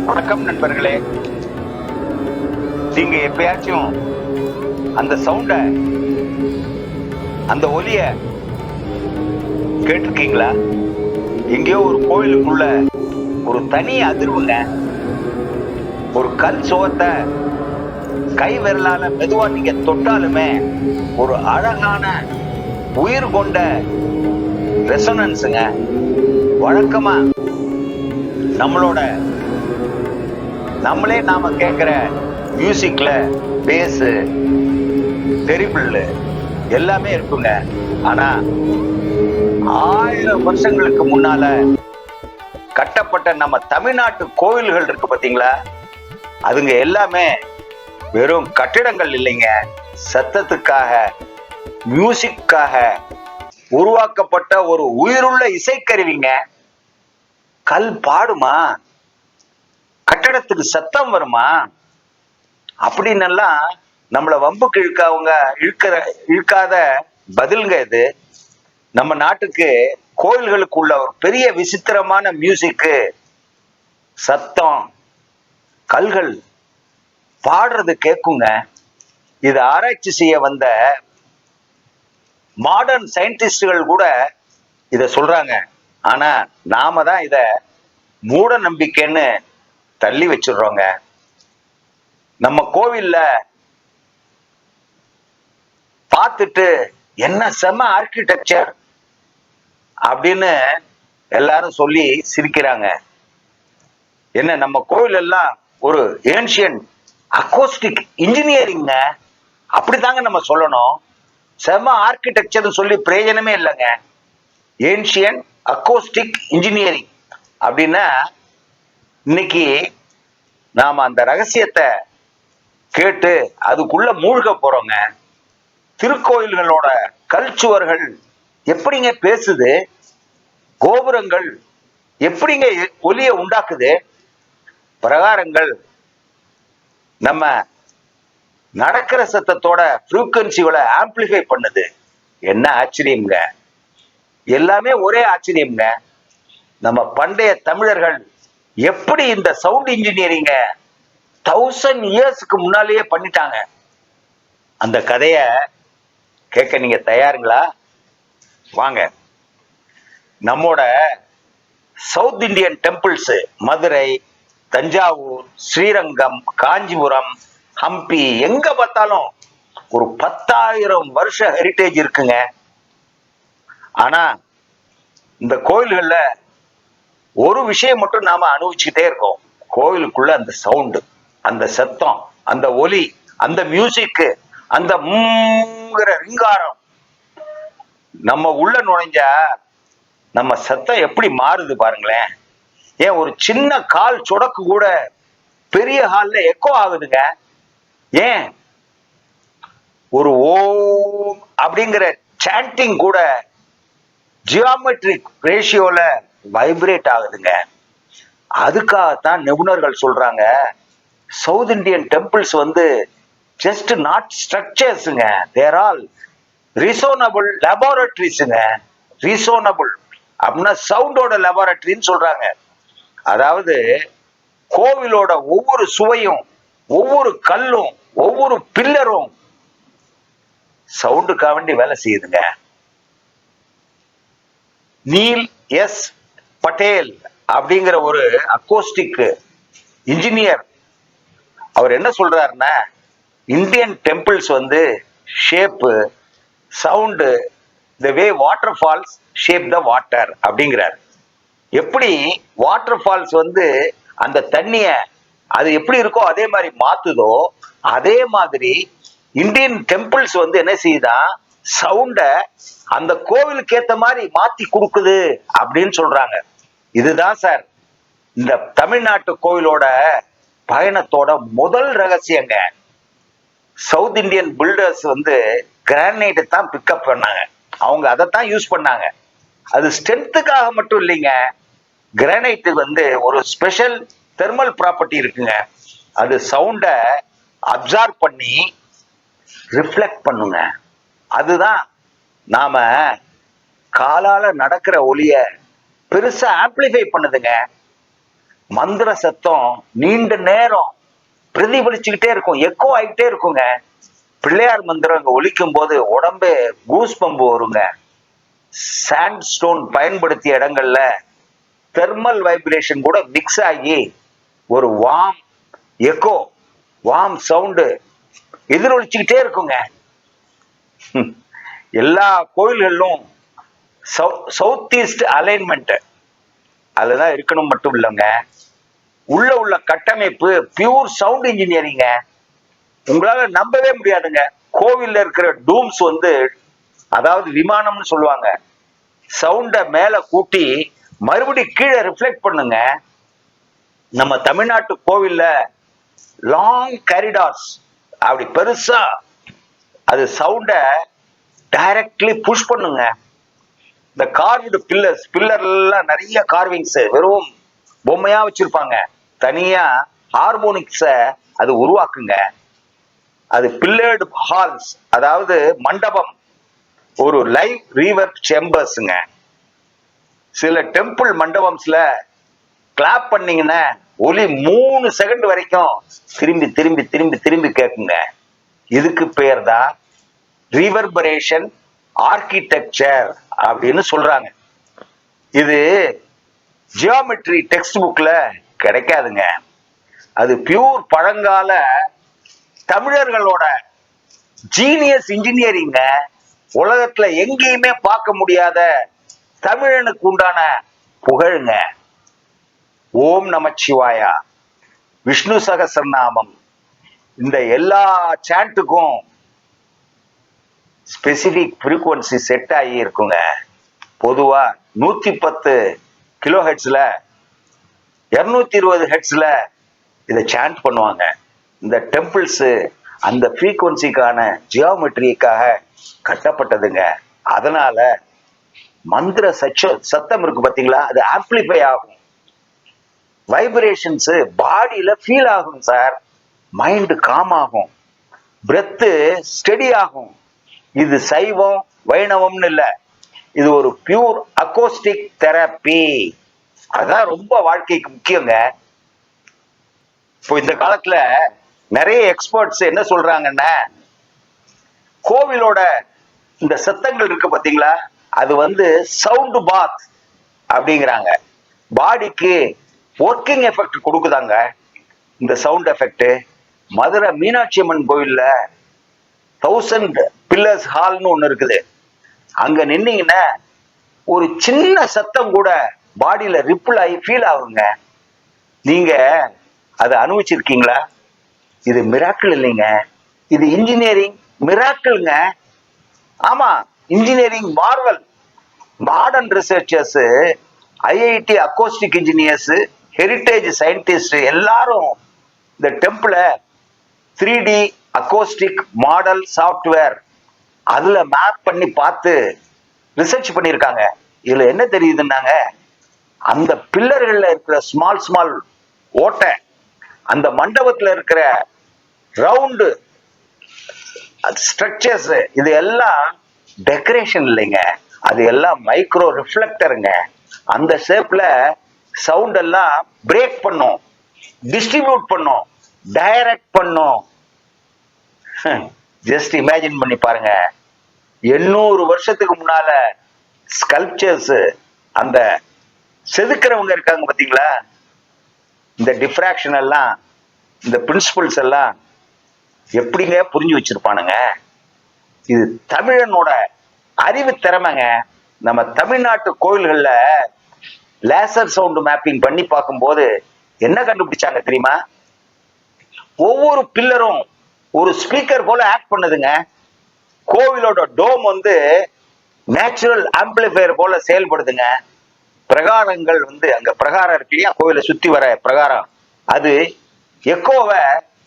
வணக்கம் நண்பர்களே. நீங்க எப்பயாச்சும் அந்த சவுண்ட, அந்த ஒலிய கேட்டிருக்கீங்களா? எங்கேயோ ஒரு கோயிலுக்குள்ள ஒரு தனி அதிர்வுங்க. ஒரு கல் சுவத்தை கை விரலால மெதுவா நீங்க தொட்டாலுமே ஒரு அழகான உயிர் கொண்ட ரெசனன்ஸுங்க. வழக்கமா நம்மளே நாம கேட்கிற மியூசிக்ல பேஸ், டெரிபிள் எல்லாமே இருக்குங்க. ஆனா 1000 வருஷங்களுக்கு முன்னால கட்டப்பட்ட நம்ம தமிழ்நாட்டு கோயில்கள் இருக்கு பாத்தீங்களா, அதுங்க எல்லாமே வெறும் கட்டிடங்கள் இல்லைங்க. சத்தத்துக்காக, மியூசிக்காக உருவாக்கப்பட்ட ஒரு உயிருள்ள இசைக்கருவிங்க. கல் பாடுமா? கட்டடத்துக்கு சத்தம் வருமா? அப்படின்னு எல்லாம் நம்மள வம்புக்கு இழுக்காத பதிலுங்க இது. நம்ம நாட்டுக்கு கோயில்களுக்குள்ள ஒரு பெரிய விசித்திரமான மியூசிக்கு, சத்தம், கல்கள் பாடுறது கேட்குங்க. இது ஆராய்ச்சி செய்ய வந்த மாடர்ன் சயின்டிஸ்டுகள் கூட இத சொல்றாங்க. ஆனா நாம தான் இத மூட நம்பிக்கைன்னு தள்ளி வச்சிடுறோங்க. நம்ம கோவில்ல பார்த்துட்டு என்ன செம ஆர்கிடெக்சர் அப்படின்னு எல்லாரும் சொல்லி சிரிக்கிறாங்க. என்ன, நம்ம கோவில் எல்லாம் ஒரு ஏன்ஷியன்ட் அக்கோஸ்டிக் இன்ஜினியரிங், அப்படித்தாங்க நம்ம சொல்லணும். செம ஆர்கிடெக்சர் சொல்லி பிரயோஜனமே இல்லைங்க. ஏன்ஷியன்ட் அக்கோஸ்டிக் இன்ஜினியரிங் அப்படின்னா இன்னைக்கு நாம அந்த ரகசியத்தை கேட்டு அதுக்குள்ள மூழ்க போறோங்க. திருக்கோயில்களோட கல்சுவர்கள் எப்படிங்க பேசுது? கோபுரங்கள் எப்படிங்க ஒலிய உண்டாக்குது? பிரகாரங்கள் நம்ம நடக்கிற சத்தத்தோட ஃப்ரீக்வன்சிகளை ஆம்பிளிஃபை பண்ணுது. என்ன ஆச்சரியம்ங்க! எல்லாமே ஒரே ஆச்சரியம்ங்க. நம்ம பண்டைய தமிழர்கள் எப்படி இந்த சவுண்ட் இன்ஜினியரிங்க 1000 இயர்ஸ்க்கு முன்னாலேயே பண்ணிட்டாங்க? அந்த கதைய கேட்க நீங்க தயாருங்களா? வாங்க. நம்மோட south Indian temples Madurai, Thanjavur, Srirangam, Kanchipuram, Hampi, எங்க பார்த்தாலும் ஒரு 10,000 வருஷ ஹெரிட்டேஜ் இருக்குங்க. ஆனா இந்த கோயில்கள்ல ஒரு விஷயம் மட்டும் நாம அனுபவிச்சுக்கிட்டே இருக்கோம். கோயிலுக்குள்ள அந்த சவுண்டு, அந்த சத்தம், அந்த ஒலி, அந்த மியூசிக், அந்த ரிங்காரம் நம்ம உள்ள நுழைஞ்சா நம்ம சத்தம் எப்படி மாறுது பாருங்களேன். ஏன் ஒரு சின்ன கால் சொடக்கு கூட பெரிய ஹால்ல எக்கோ ஆகுதுங்க. ஏன் ஒரு ஓம் அப்படிங்கிற சாண்டிங் கூட ஜியோமெட்ரிக் ரேஷியோல வைப்ரேட் ஆகுதுங்க. அதுக்காகத்தான் நிபுணர்கள் சொல்றாங்க, south Indian temples just not ஸ்ட்ரக்சர்ஸ்ங்க, தேர் ஆல் ரிசோனபிள் லெபார்டரிஸ்ங்க. ரிசோனபிள் அப்படின்னா சவுண்டோட லெபார்டரின்னு சொல்றாங்க. அதாவது கோவிலோட ஒவ்வொரு சுவையும், ஒவ்வொரு கல்லும், ஒவ்வொரு பில்லரும் சவுண்டுக்காக வேண்டி வேலை செய்யுதுங்க. நீல் எஸ் பட்டேல் அப்படிங்கிற ஒரு அக்கோஸ்டிக் இன்ஜினியர், அவர் என்ன சொல்றாருன்னா, Indian temples shape, sound, the way water falls shape the water அப்படிங்கிறார். எப்படி வாட்டர் ஃபால்ஸ் அந்த தண்ணிய அது எப்படி இருக்கோ அதே மாதிரி மாத்துதோ, அதே மாதிரி இந்தியன் டெம்பிள்ஸ் என்ன செய்யுதா, சவுண்ட அந்த கோவிலுக்கு ஏத்த மாதிரி மாத்தி கொடுக்குது அப்படின்னு சொல்றாங்க. இதுதான் சார் இந்த தமிழ்நாட்டு கோவிலோட பயணத்தோட முதல் ரகசியங்க. சவுத் இந்தியன் பில்டர்ஸ் கிரானைட் தான் பிக்கப் பண்ணாங்க. அவங்க அதைத்தான் யூஸ் பண்ணாங்க. அது ஸ்ட்ரென்த்துக்காக மட்டும் இல்லைங்க. கிரானைட் ஒரு ஸ்பெஷல் தெர்மல் ப்ராப்பர்ட்டி இருக்குங்க. அது சவுண்ட அப்சார்ப் பண்ணி ரிஃப்ளெக்ட் பண்ணுங்க. அதுதான் நாம காலால நடக்கிற ஒலிய பெருசா ஆம்பிளிஃபை பண்ணுதுங்க. மந்திர சத்தம் நீண்ட நேரம் பிரதிபலிச்சுக்கிட்டே இருக்கும், எக்கோ ஆகிட்டே இருக்குங்க. பிள்ளையார் மந்திரம் அங்க ஒலிக்கும் போது உடம்பே கூஸ் பம்பு வருங்க. சாண்ட் ஸ்டோன் பயன்படுத்திய இடங்கள்ல தெர்மல் வைப்ரேஷன் கூட மிக்ஸ் ஆகி ஒரு வார்ம் எக்கோ, வார்ம் சவுண்டு எதிரொலிச்சுக்கிட்டே இருக்குங்க. எல்லா கோயில்களிலும் சவுத் ஈஸ்ட் அலைன்மெண்ட் அதுதான் இருக்கணும் மட்டும் இல்லைங்க. உள்ள கட்டமைப்பு பியூர் சவுண்ட் இன்ஜினியரிங்க. உங்களால நம்பவே முடியாதுங்க. கோவில்ல இருக்கிற டூம்ஸ் வந்து, அதாவது விமானம்னு சொல்லுவாங்க, சவுண்ட மேல கூட்டி மறுபடி கீழே ரிஃப்ளெக்ட் பண்ணுங்க. நம்ம தமிழ்நாட்டு கோவில்ல லாங் காரிடார்ஸ் அப்படி பெருசா அது சவுண்ட டைரக்ட்லி புஷ் பண்ணுங்க. இந்த கார்வ்டு பில்லர்லாம் நிறைய கார்விங்ஸ் வெறும் பொம்மையா வச்சிருப்பாங்க. தனியா ஹார்மோனிக்ஸ அது உருவாக்குங்க. அது பில்லர்டு ஹால்ஸ், அதாவது மண்டபம், ஒரு லைவ் ரீவர்ப் சேம்பர்ஸ்ங்க. சில டெம்பிள் மண்டபம்ஸ்ல கிளாப் பண்ணீங்கன்னா ஒலி 3 செகண்ட் வரைக்கும் திரும்பி திரும்பி திரும்பி திரும்பி கேட்குங்க. இதுக்கு பேர் தான் ரீவர்பரேஷன் ஆர்கிடெக்சர் அப்படின்னு சொல்றாங்க. இது ஜியோமெட்ரி டெக்ஸ்ட் புக்ல கிடைக்காதுங்க. அது பியூர் பழங்கால தமிழர்களோட ஜீனியஸ் இன்ஜினியரிங்க. உலகத்துல எங்கேயுமே பார்க்க முடியாத தமிழனுக்கு உண்டான புகழுங்க. ஓம் நமச்சிவாயா, விஷ்ணு சகஸ்ரநாமம், இந்த எல்லா சாண்ட்டுக்கும் ஸ்பெசிபிக் ஃப்ரீக்வன்சி செட் ஆகி இருக்குங்க. பொதுவா 110 கிலோ ஹெட்ஸ்ல 220 ஹெட்ஸ்ல இதை சாண்ட் பண்ணுவாங்க. இந்த டெம்பிள்ஸ் அந்த ஃப்ரீக்வன்சிக்கான ஜியோமெட்ரிக்காக கட்டப்பட்டதுங்க. அதனால மந்திர சத்தம் இருக்கு பாத்தீங்களா, அது ஆம்பிளிஃபை ஆகும். வைப்ரேஷன்ஸ் பாடியில ஃபீல் ஆகும் சார். மைண்ட் காம் ஆகும், பிரெத்து ஸ்டெடி ஆகும். இது சைவம் வைணவம்னு இல்ல, இது ஒரு பியூர் அக்கோஸ்டிக் தெரப்பி. அதான் ரொம்ப வாழ்க்கைக்கு முக்கியங்க. இப்போ இந்த காலத்துல நிறைய எக்ஸ்பர்ட்ஸ் என்ன சொல்றாங்கன்னா, கோவிலோட இந்த சத்தங்கள் இருக்கு பாத்தீங்களா, அது வந்து சவுண்ட் பாத் அப்படிங்கிறாங்க. பாடிக்கு ஒர்க்கிங் எஃபெக்ட் கொடுக்குதாங்க இந்த சவுண்ட் எஃபெக்ட். மதுரை மீனாட்சி அம்மன் கோயில்ல 1000 பில்லர்ஸ் ஹால்னு ஒண்ணு இருக்குது. அங்க நின்னீங்கன்னா ஒரு சின்ன சத்தம் கூட பாடியில ரிப்பிள் ஆகி ஃபீல் ஆகுங்க. நீங்க அதை அனுபவிச்சிருக்கீங்களா? இது மிராக்கிள் இல்லைங்க, இது இன்ஜினியரிங் மிராக்கிள்ங்க. ஆமா, engineering Marvel. Modern researchers, IIT acoustic engineers, heritage scientist எல்லாரும் இந்த டெம்பிள 3D அக்கோஸ்டிக் மாடல் சாஃப்ட்வேர் அதுல மேப் பண்ணி பார்த்து ரிசர்ச் பண்ணியிருக்காங்க. இதுல என்ன தெரியுதுன்னாங்க, அந்த பில்லர்கள்ல இருக்கிற ஸ்மால் ஸ்மால் ஓட்டை, அந்த மண்டபத்துல இருக்கிற ரவுண்டு ஸ்ட்ரக்சர்ஸ், இது எல்லாம் டெக்கரேஷன் இல்லைங்க, அது எல்லாம் மைக்ரோ ரிஃப்ளெக்டருங்க. அந்த ஷேப்ல சவுண்ட் எல்லாம் பிரேக் பண்ணும், டிஸ்ட்ரிபியூட் பண்ணும், டைரக்ட் பண்ணும். ஜஸ்ட் இமேஜின் பண்ணி பாருங்க. 800 வருஷத்துக்கு முன்னால ஸ்கல்ப்சர்ஸ், அந்த செதுக்கிறவங்க இருக்காங்க பாத்தீங்களா, இந்த டிஃப்ராக்ஷன் எல்லாம், இந்த பிரின்சிபல்ஸ் எல்லாம் எப்படிங்க புரிஞ்சு வச்சிருப்பானுங்க. இது தமிழனோட அறிவு திறமைங்க. நம்ம தமிழ்நாட்டு கோயில்கள்ல லேசர் சவுண்ட் மேப்பிங் பண்ணி பார்க்கும்போது என்ன கண்டுபிடிச்சாங்க தெரியுமா? ஒவ்வொரு பில்லரும் ஒரு ஸ்பீக்கர் போல ஆக்ட் பண்ணுதுங்க. கோவிலோட டோம் வந்து நேச்சுரல் ஆம்பிளிஃபையர் போல செயல்படுதுங்க. பிரகாரங்கள் வந்து, அங்க பிரகாரம் இருக்கு இல்லையா, கோவிலை சுத்தி வர பிரகாரம், அது எக்கோவை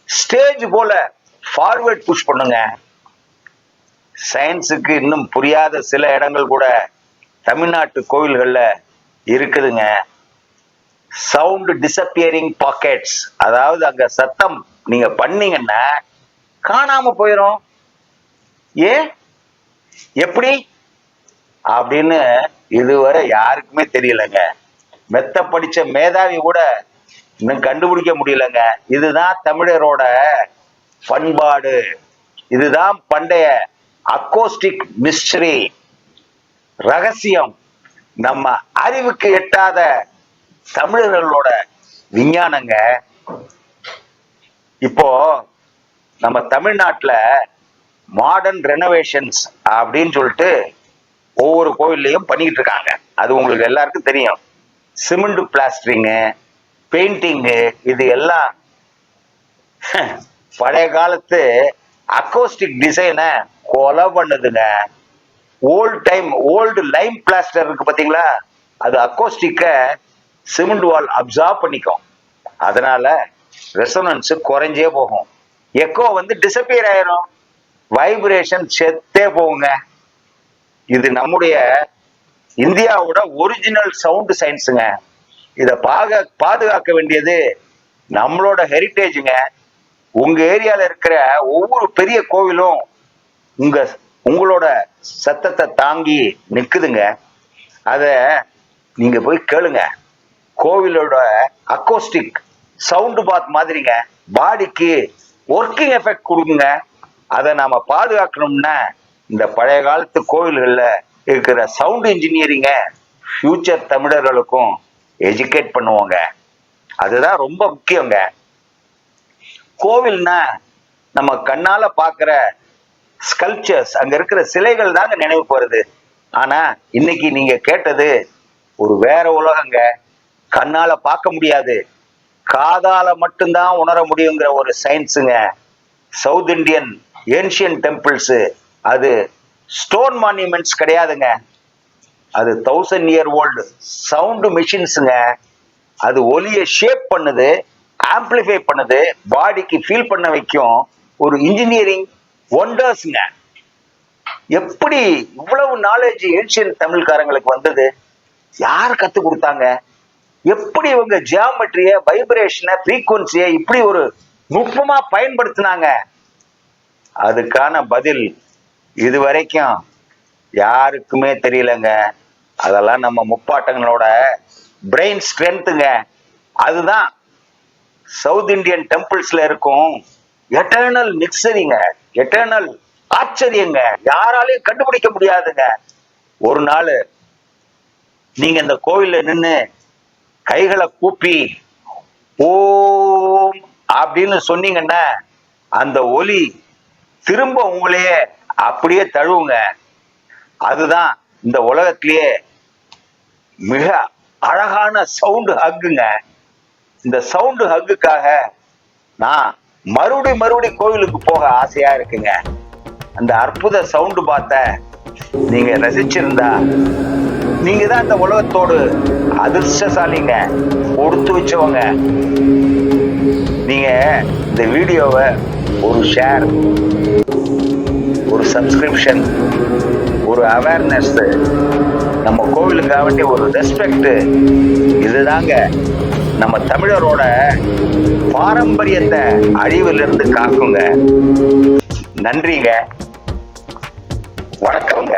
ஸ்டேஜ் போல ஃபார்வர்ட் புஷ் பண்ணுங்க. சயின்ஸுக்கு இன்னும் புரியாத சில இடங்கள் கூட தமிழ்நாட்டு கோவில்கள்ல இருக்குதுங்க. சவுண்ட் டிசப்பியரிங் பாக்கெட்ஸ், அதாவது அங்க சத்தம் நீங்க பண்ணீங்கன்னா காணாம போயிடும். ஏன், எப்படி அப்படின்னு இதுவரை யாருக்குமே தெரியலங்க. மெத்த படிச்ச மேதாவி கூட இன்னும் கண்டுபிடிக்க முடியலங்க. இதுதான் தமிழரோட பண்பாடு, இதுதான் பண்டைய அக்கோஸ்டிக் மிஸ்டரி, ரகசியம், நம்ம அறிவுக்கு எட்டாத தமிழர்களோட விஞ்ஞானங்க. இப்போ நம்ம தமிழ்நாட்டுல மாடர்ன் ரெனோவேஷன்ஸ் அப்படின்னு சொல்லிட்டு ஒவ்வொரு கோவில்லையும் பண்ணிக்கிட்டு இருக்காங்க. அது உங்களுக்கு எல்லாருக்கும் தெரியும். சிமெண்ட் பிளாஸ்டரிங்கு, பெயிண்டிங்கு, இது எல்லாம் பழைய காலத்து அக்கோஸ்டிக் டிசைனை கொலை பண்ணுதுங்க. ஓல்டு லைம் பிளாஸ்டர் இருக்கு பாத்தீங்களா, அது அக்கோஸ்டிக்க சிமெண்ட் வால் அப்சார்ப் பண்ணிக்கும். அதனால ரெசோனன்ஸ் குறைஞ்சே போகும், எக்கோ வந்து டிசப்பியர் ஆயிரும், வைப்ரேஷன் செத்தே போகுங்க. இது நம்முடைய இந்தியாவோட ஒரிஜினல் சவுண்ட் சயின்ஸுங்க. இத பாதுகாக்க வேண்டியது நம்மளோட ஹெரிட்டேஜுங்க. உங்க ஏரியால இருக்கிற ஒவ்வொரு பெரிய கோவிலும் உங்களோட சத்தத்தை தாங்கி நிக்குதுங்க. அத நீங்க போய் கேளுங்க. கோவிலோட அக்கோஸ்டிக் சவுண்ட் பாத் மாதிரிங்க, பாடிக்கு ஒர்க்கிங் எஃபெக்ட் கொடுக்குங்க. அதை நாம பாதுகாக்கணும்னா இந்த பழைய காலத்து கோவில்கள்ல இருக்கிற சவுண்ட் இன்ஜினியரிங்க ஃபியூச்சர் தமிழர்களுக்கும் எஜுகேட் பண்ணுவாங்க. அதுதான் ரொம்ப முக்கியங்க. கோவில்னா நம்ம கண்ணால பாக்குற ஸ்கல்ப்சர்ஸ், அங்க இருக்கிற சிலைகள் தாங்க நினைவுக்கு வருது. ஆனா இன்னைக்கு நீங்க கேட்டது ஒரு வேற உலகங்க. கண்ணால பார்க்க முடியாது, காதால மட்டும்தான் உணர முடியுங்கிற ஒரு சயின்ஸுங்க. சவுத் இந்தியன் ஏன்ஷியன் டெம்பிள்ஸ் அது ஸ்டோன் மான்யூமெண்ட்ஸ் கிடையாதுங்க, அது 1000 year ஓல்டு சவுண்ட் மெஷின்ஸுங்க. அது ஒலியை ஷேப் பண்ணுது, ஆம்பிளிஃபை பண்ணுது, பாடிக்கு ஃபீல் பண்ண வைக்கும். ஒரு இன்ஜினியரிங் ஒண்டர்ஸ்ங்க. எப்படி இவ்வளவு நாலேஜ் ஏன்ஷியன் தமிழ்காரங்களுக்கு வந்தது? யார் கத்து கொடுத்தாங்க? எப்படி இவங்க ஜியாமெட்ரிய, வைப்ரேஷனை, ஃப்ரீக்வன்சியை இப்படி ஒரு நுட்பமா பயன்படுத்தினாங்க? அதுக்கான பதில் இதுவரைக்கும் யாருக்குமே தெரியலங்க. அதெல்லாம் நம்ம முப்பாட்டங்களோட பிரெயின் ஸ்ட்ரென்த்துங்க. அதுதான் சவுத் இந்தியன் டெம்பிள்ஸ்ல இருக்கும் எட்டர்னல் மிக்சரிங்க, எட்டர்னல் ஆச்சரியங்க. யாராலையும் கண்டுபிடிக்க முடியாதுங்க. ஒரு நாள் நீங்க இந்த கோவில்ல நின்று கைகளை கூப்பி ஓம் அப்படின்னு சொன்னீங்கன்னா அந்த ஒலி திரும்ப உங்களையே அப்படியே தழுவுங்க. அதுதான் இந்த உலகத்திலேயே மிக அழகான சவுண்டு ஹக்குங்க. இந்த சவுண்டு ஹக்குக்காக நான் மறுபடி கோவிலுக்கு போக ஆசையா இருக்குங்க. அந்த அற்புத சவுண்டு பார்த்த நீங்க ரசிச்சிருந்தா நீங்க தான் இந்த உலகத்தோடு அதிர்ஷ்டசாலிங்க, கொடுத்து வச்சவங்க. நீங்க இந்த வீடியோவை ஒரு ஷேர், ஒரு சப்ஸ்கிரிப்ஷன், ஒரு அவேர்னஸ், நம்ம கோவிலுக்காக வேண்டிய ஒரு ரெஸ்பெக்ட், இதுதாங்க நம்ம தமிழரோட பாரம்பரியத்தை அழிவிலிருந்து காக்குங்க. நன்றிங்க, வணக்கங்க.